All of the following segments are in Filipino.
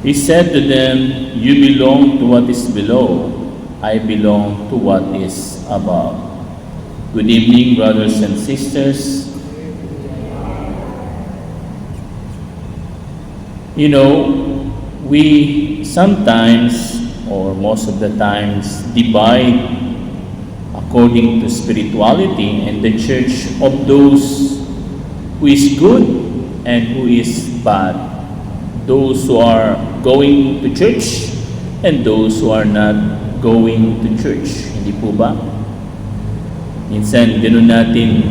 He said to them, "You belong to what is below. I belong to what is above." Good evening, brothers and sisters. You know, we sometimes, or most of the times, divide according to spirituality and the church of those who is good and who is bad. Those who are going to church and those who are not going to church. Hindi po ba? Minsan, ganun natin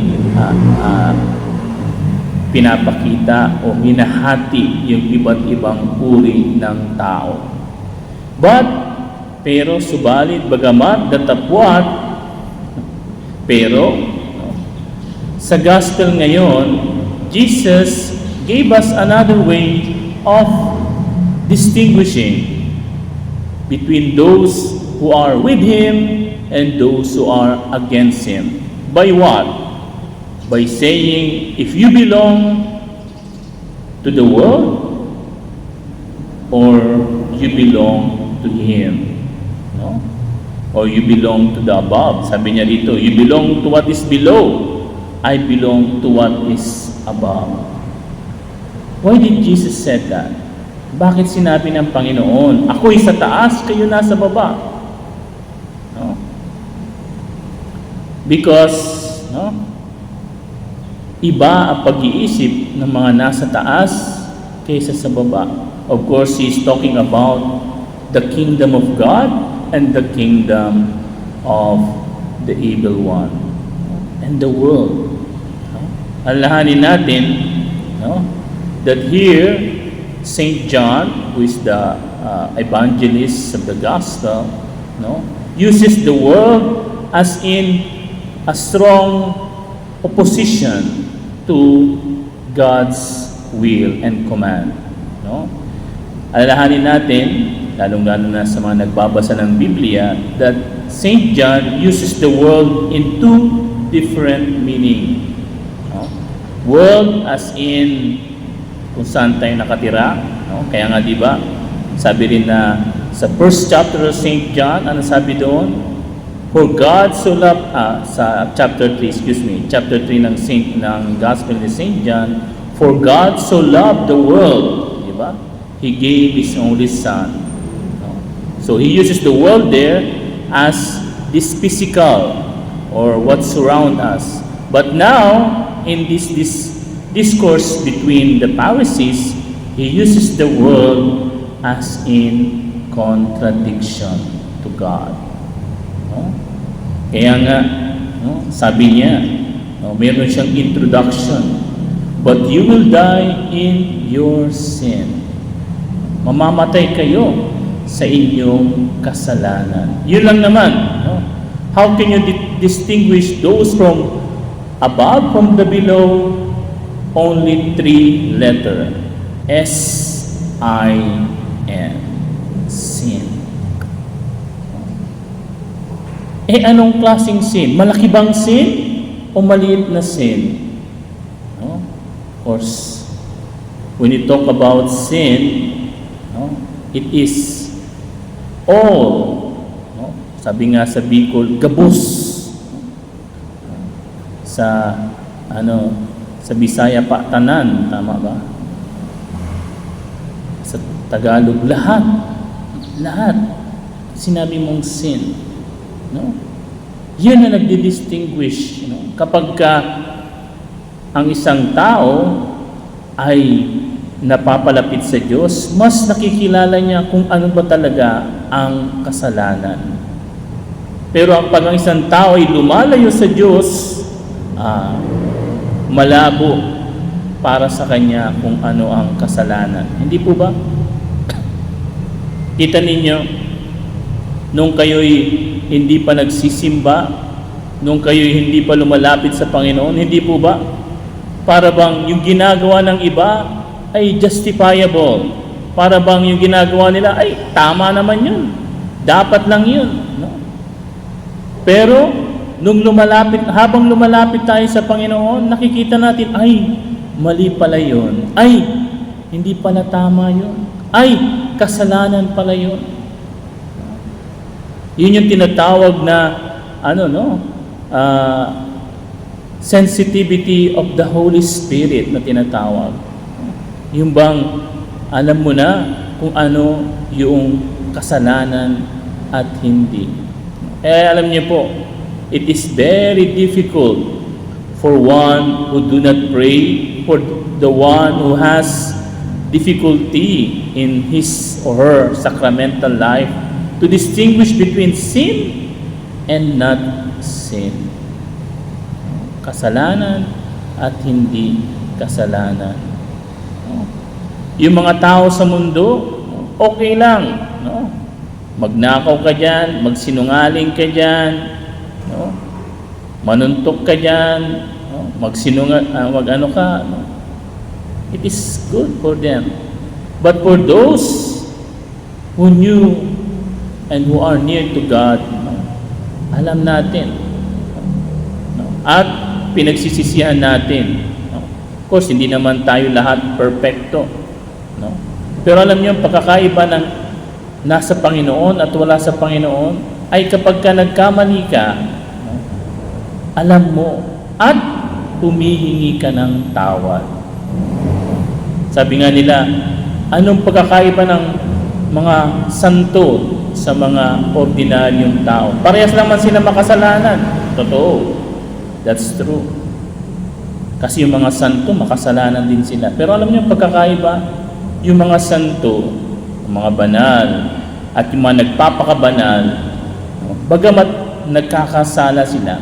pinapakita o hinahati yung iba't ibang uri ng tao. Pero subalit bagamat datapwat, pero sa gospel ngayon, Jesus gave us another way of distinguishing between those who are with Him and those who are against Him. By what? By saying, if you belong to the world or you belong to Him, no? Or you belong to the above. Sabi niya dito, you belong to what is below, I belong to what is above. Why did Jesus say that? Bakit sinabi ng Panginoon, ako'y sa taas, kayo nasa baba? No? Because, no? Iba ang pag-iisip ng mga nasa taas kaysa sa baba. Of course, He's talking about the kingdom of God and the kingdom of the evil one and the world. Alalahanin natin, no, that here, Saint John, who is the evangelist of the gospel, no, uses the world as in a strong opposition to God's will and command. No? Alalahanin natin, lalong-lalo na sa mga nagbabasa ng Biblia, that Saint John uses the world in two different meaning. No? World as in kung saan tayo nakatira. No? Kaya nga diba, sabi rin na sa first chapter of Saint John, ano sabi doon? For God so loved, sa chapter 3 ng Gospel ni Saint John, for God so loved the world, di ba? He gave His only Son. No? So He uses the world there as this physical or what surround us. But now, in this discourse between the Pharisees, He uses the world as in contradiction to God. No? Kaya nga, no, sabi niya, no, meron siyang introduction. But you will die in your sin. Mamamatay kayo sa inyong kasalanan. Yun lang naman. No? How can you distinguish those from above, from the below? Only 3 letters. S-I-N. Sin. Anong klaseng sin? Malaki bang sin o maliit na sin? No? Of course, when you talk about sin, no, it is all, no? Sabi nga sa Bicol, gabos. Sa sa Bisaya pa, tanan, tama ba? Sa Tagalog, lahat. Sinabi mong sin. No? Yan na nagdi-distinguish, no? Kapag ang isang tao ay napapalapit sa Diyos, mas nakikilala niya kung ano ba talaga ang kasalanan. Pero pag ang isang tao ay lumalayo sa Diyos, malabo para sa kanya kung ano ang kasalanan. Hindi po ba? Kita ninyo, nung kayo'y hindi pa nagsisimba, nung kayo'y hindi pa lumalapit sa Panginoon, hindi po ba? Para bang yung ginagawa ng iba ay justifiable. Para bang yung ginagawa nila ay tama naman yun. Dapat lang yun. No? Pero, habang lumalapit tayo sa Panginoon, nakikita natin, ay, mali pala yun. Ay, hindi pala tama yun. Ay, kasalanan pala yun. Yun yung tinatawag na sensitivity of the Holy Spirit na tinatawag. Yung bang alam mo na kung ano yung kasalanan at hindi. Alam niyo po, it is very difficult for one who do not pray, for the one who has difficulty in his or her sacramental life to distinguish between sin and not sin. Kasalanan at hindi kasalanan. Yung mga tao sa mundo, okay lang. No? Magnakaw ka dyan, magsinungaling ka dyan, no? Manuntok ka dyan, no? Mag-ano ka. No? It is good for them. But for those who knew and who are near to God, no? Alam natin. No? At pinagsisisihan natin. No? Of course, hindi naman tayo lahat perfecto. No? Pero alam niyo, pagkakaiba ng nasa Panginoon at wala sa Panginoon ay kapag ka nagkamali ka, no? Alam mo at humihingi ka ng tawad. Sabi nga nila, anong pagkakaiba ng mga santo sa mga ordinaryong tao? Parehas naman sila makasalanan. Totoo. That's true. Kasi yung mga santo, makasalanan din sila. Pero alam niyo, pagkakaiba, yung mga santo, yung mga banal, at yung mga nagpapakabanal, bagamat nagkakasala sila,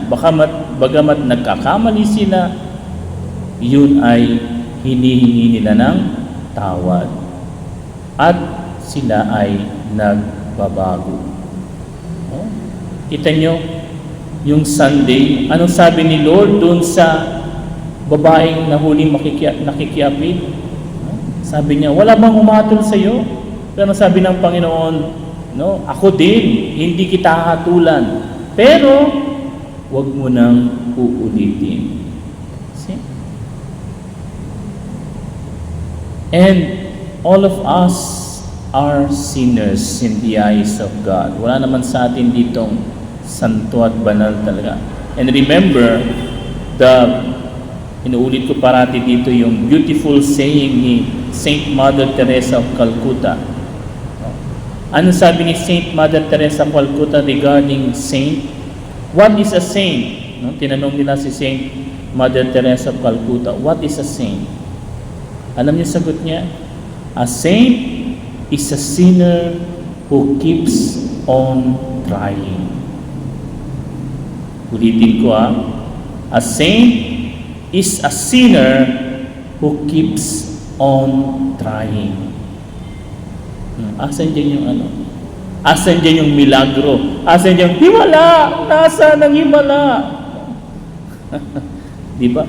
bagamat nagkakamali sila, yun ay hinihingi nila ng tawad. At sila ay nagbabago. Kita nyo, yung Sunday, anong sabi ni Lord doon sa babaeng na huling nakikiapid? Sabi niya, wala bang umatol sa iyo? Pero sabi ng Panginoon, no, ako din, hindi kita hatulan. Pero, wag mo nang uulitin. See? And all of us are sinners in the eyes of God. Wala naman sa atin ditong santo at banal talaga. And remember, inuulit ko parati dito yung beautiful saying ni Saint Mother Teresa of Calcutta. Ano sabi ni Saint Mother Teresa of Calcutta regarding saint? What is a saint? No? Tinanong nila si Saint Mother Teresa of Calcutta, what is a saint? Alam niyo sagot niya? A saint is a sinner who keeps on trying. Ulitin ko a saint is a sinner who keeps on trying. Asan dyan yung ano? Asan dyan yung milagro? Asan dyan yung himala? Nasa ng himala? Di ba?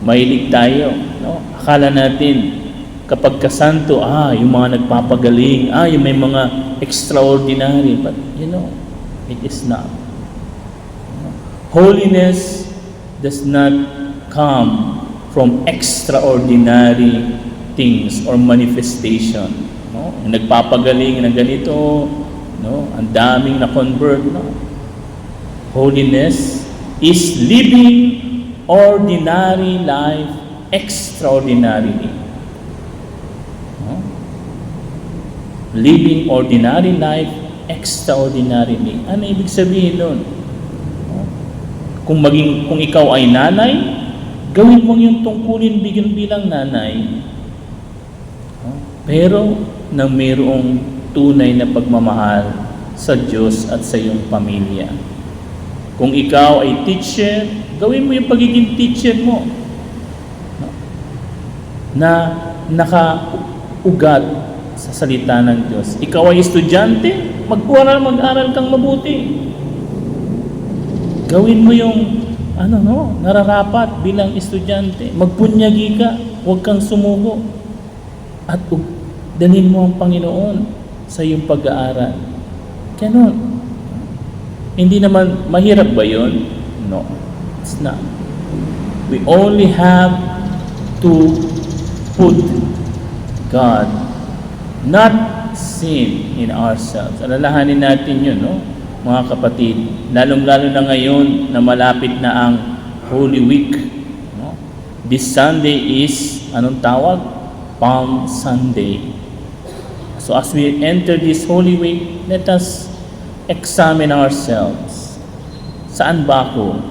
Mahilig tayo. No? Akala natin, kapag kasanto, yung mga nagpapagaling, yung may mga extraordinary. But, it is not. Holiness does not come from extraordinary things or manifestation. No? Nagpapagaling na ganito, no? Ang daming na-convert. No? Holiness is living ordinary life extraordinarily. No? Living ordinary life extraordinarily. Ano ibig sabihin nun? Kung ikaw ay nanay, gawin mo yung tungkulin bilang nanay. Pero nang mayroong tunay na pagmamahal sa Diyos at sa iyong pamilya. Kung ikaw ay teacher, gawin mo yung pagiging teacher mo. Na nakaugat sa salita ng Diyos. Ikaw ay estudyante, mag-aral kang mabuti. Gawin mo yung nararapat bilang estudyante. Magpunyagi ka, huwag kang sumuko. At dalhin mo ang Panginoon sa iyong pag-aaral. Ganon. Hindi naman, mahirap ba yun? No, it's not. We only have to put God, not sin in ourselves. Alalahanin natin yun, no? Mga kapatid, lalong-lalo na ngayon na malapit na ang Holy Week. No? This Sunday is, anong tawag? Palm Sunday. So as we enter this Holy Week, let us examine ourselves. Saan ba ako?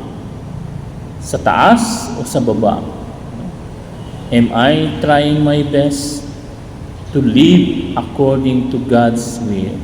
Sa taas o sa baba? Am I trying my best to live according to God's will?